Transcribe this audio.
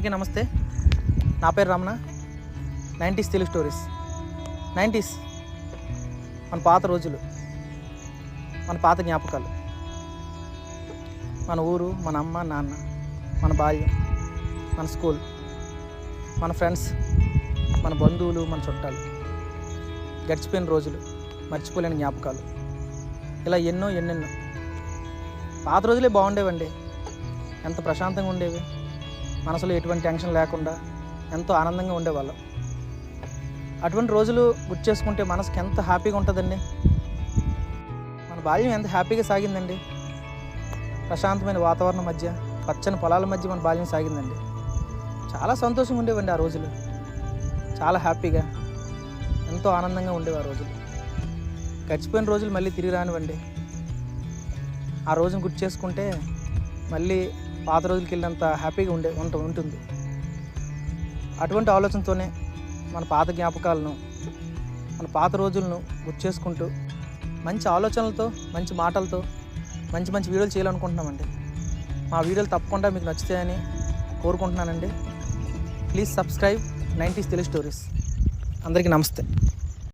అందరికీ నమస్తే. నా పేరు Ramana. 90s Telugu stories. 90s మన పాత రోజులు, మన పాత జ్ఞాపకాలు, మన ఊరు, మన అమ్మ నాన్న, మన బాల్యం, మన స్కూల్, మన ఫ్రెండ్స్, మన బంధువులు, మన చుట్టాలు, గడిచిపోయిన రోజులు, మర్చిపోలేని జ్ఞాపకాలు, ఇలా ఎన్నెన్నో. పాత రోజులే బాగుండేవండి. ఎంత ప్రశాంతంగా ఉండేవి, మనసులో ఎటువంటి టెన్షన్ లేకుండా ఎంతో ఆనందంగా ఉండేవాళ్ళం. అటువంటి రోజులు గుర్తు చేసుకుంటే మనసుకి ఎంత హ్యాపీగా ఉంటుందండి. మన బాల్యం ఎంత హ్యాపీగా సాగిందండి. ప్రశాంతమైన వాతావరణం మధ్య, పచ్చని పొలాల మధ్య మన బాల్యం సాగిందండి. చాలా సంతోషంగా ఉండేవండి ఆ రోజులు. చాలా హ్యాపీగా, ఎంతో ఆనందంగా ఉండేవి ఆ రోజులు. గడిచిపోయిన రోజులు మళ్ళీ తిరిగి రానివ్వండి. ఆ రోజును గుర్తు చేసుకుంటే మళ్ళీ పాత రోజులకి వెళ్ళినంత హ్యాపీగా ఉంటుంది. అటువంటి ఆలోచనతోనే మన పాత జ్ఞాపకాలను, మన పాత రోజులను గుర్తు చేసుకుంటూ మంచి ఆలోచనలతో, మంచి మాటలతో మంచి వీడియోలు చేయాలనుకుంటున్నామండి. మా వీడియోలు తప్పకుండా మీకు నచ్చుతాయని కోరుకుంటున్నానండి. Please subscribe 90s Telugu stories. అందరికీ నమస్తే.